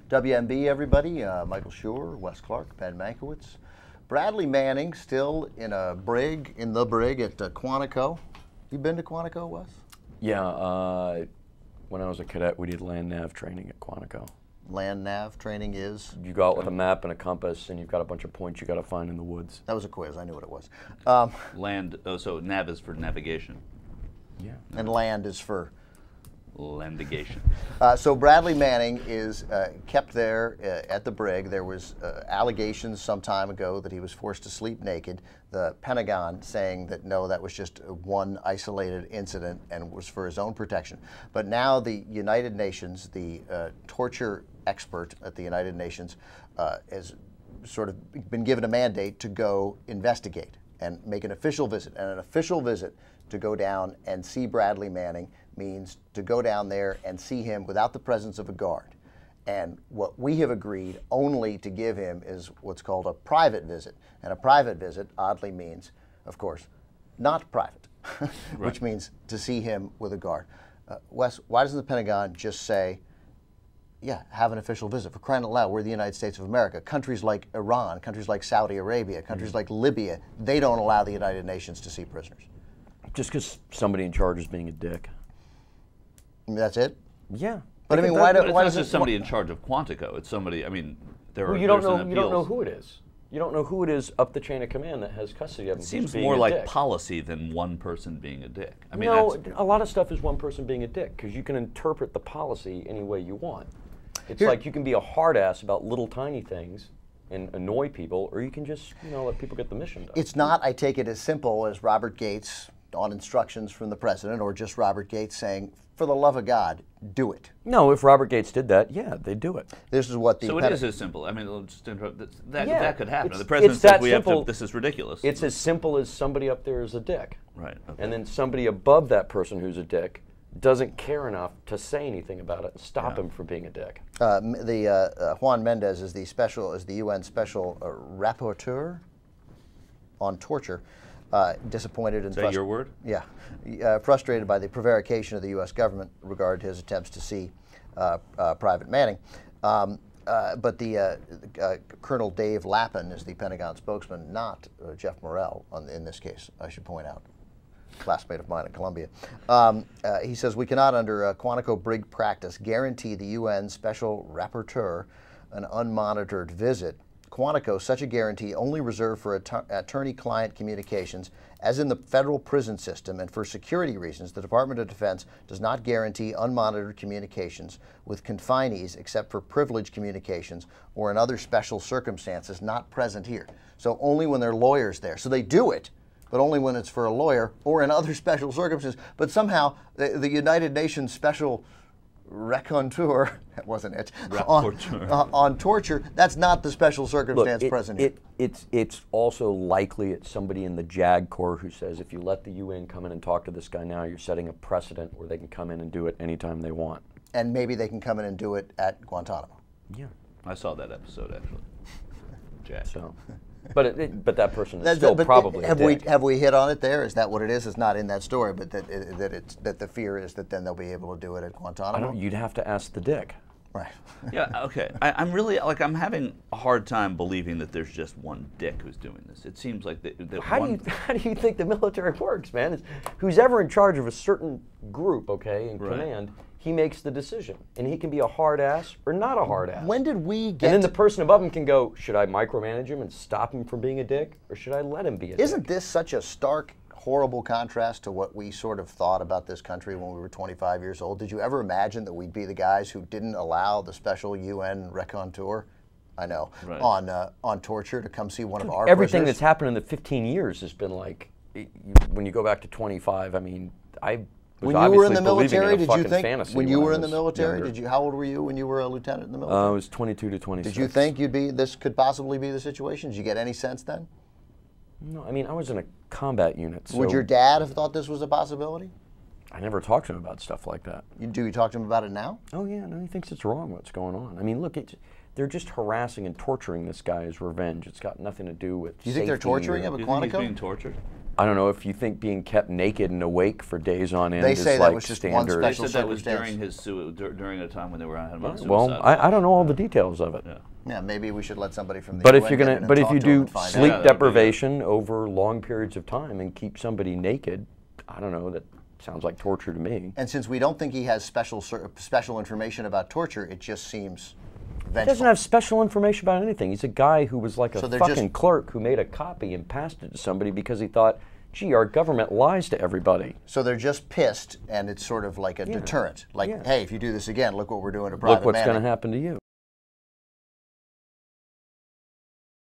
WMB, everybody. Michael Schur, Wes Clark, Ben Mankiewicz. Bradley Manning still in the brig at Quantico. You been to Quantico, Wes? Yeah, when I was a cadet, we did land nav training at Quantico. Land nav training is? You go out with a map and a compass, and you've got a bunch of points you got to find in the woods. That was a quiz. I knew what it was. So nav is for navigation. Yeah. And land is for? Landigation. So Bradley Manning is kept there at the brig. There was allegations some time ago that he was forced to sleep naked. The Pentagon saying that no, that was just one isolated incident and was for his own protection. But now the United Nations, the torture expert at the United Nations, has sort of been given a mandate to go investigate and make an official visit. And an official visit to go down and see Bradley Manning means to go down there and see him without the presence of a guard. And what we have agreed only to give him is what's called a private visit. And a private visit oddly means, of course, not private, which means to see him with a guard. Wes, why doesn't the Pentagon just say, yeah, have an official visit? For crying out loud, we're the United States of America. Countries like Iran, countries like Saudi Arabia, countries like Libya, they don't allow the United Nations to see prisoners. Just because somebody in charge is being a dick. That's it? Yeah. But I mean, why does just somebody in charge of Quantico? It's somebody. I mean, you don't know who it is. You don't know who it is up the chain of command that has custody of him. It seems more like policy than one person being a dick. I mean, no, a lot of stuff is one person being a dick because you can interpret the policy any way you want. It's like you can be a hard ass about little tiny things and annoy people, or you can just let people get the mission done. It's not, I take it, as simple as Robert Gates on instructions from the president, or just Robert Gates saying, for the love of God, do it. No, if Robert Gates did that, yeah, they'd do it. This is what the... So it is as simple. I mean, just interrupt. That could happen. The president says this is ridiculous. It's as simple as somebody up there is a dick. Right. Okay. And then somebody above that person who's a dick doesn't care enough to say anything about it and stop him from being a dick. Juan Mendez is the UN special rapporteur on torture. Disappointed and frustrated. Is that your word? Yeah. Frustrated by the prevarication of the U.S. government regarding his attempts to see Private Manning. But Colonel Dave Lappin is the Pentagon spokesman, not Jeff Morrell in this case, I should point out. Classmate of mine at Columbia. He says, we cannot, under Quantico brig practice, guarantee the UN special rapporteur an unmonitored visit. Quantico, such a guarantee only reserved for attorney-client communications, as in the federal prison system, and for security reasons, the Department of Defense does not guarantee unmonitored communications with confinees except for privileged communications or in other special circumstances not present here. So only when there are lawyers there. So they do it, but only when it's for a lawyer or in other special circumstances. But somehow the United Nations special raconteur, that wasn't it, on torture, that's not the special circumstance present here. It's also likely it's somebody in the JAG Corps who says if you let the UN come in and talk to this guy now, you're setting a precedent where they can come in and do it anytime they want. And maybe they can come in and do it at Guantanamo. Yeah. I saw that episode, actually. JAG. So. But that person is still probably a dick. Have we hit on it there? Is that what it is? It's not in that story, but that the fear is that then they'll be able to do it at Guantanamo. You'd have to ask the dick. Right. Yeah. Okay. I'm really I'm having a hard time believing that there's just one dick who's doing this. It seems like how do you think the military works, man? It's, who's ever in charge of a certain group, in command, he makes the decision, and he can be a hard ass or not a hard ass. When did we get? And then the person above him can go, should I micromanage him and stop him from being a dick, or should I let him be a dick? Isn't this such a stark, horrible contrast to what we sort of thought about this country when we were 25 years old? Did you ever imagine that we'd be the guys who didn't allow the special UN raconteur, I know, on torture to come see one of our Everything prisoners? that's happened in the 15 years has been like, when you go back to 25, I mean, when you were in the military, did you think? When you were in the military, how old were you when you were a lieutenant in the military? I was 22 to 26. Did you think this could possibly be the situation? Did you get any sense then? No, I mean, I was in a combat unit. So would your dad have thought this was a possibility? I never talked to him about stuff like that. Do you talk to him about it now? Oh yeah, no, he thinks it's wrong what's going on. I mean, look, they're just harassing and torturing this guy as revenge. It's got nothing to do with Do you think they're torturing him at Do you think he's Quantico? being tortured? I don't know if you think being kept naked and awake for days on end They is say that like was just standard. one They special said that was circumstance. during a time when they were on suicide. Well, I don't know all the details of it. Yeah. Yeah, maybe we should let somebody from the But UN if you're get in gonna, and but if talk you to him do and find sleep out. Yeah, that'd be good. deprivation over long periods of time and keep somebody naked, I don't know. That sounds like torture to me. And since we don't think he has special information about torture, it just seems He vengeful. doesn't have special information about anything. He's a guy who was like a So they're fucking just- clerk who made a copy and passed it to somebody because he thought, gee, our government lies to everybody. So they're just pissed, and it's sort of like a deterrent. Like, Yeah. hey, if you do this again, look what we're doing to private Look what's Manning. going to happen to you.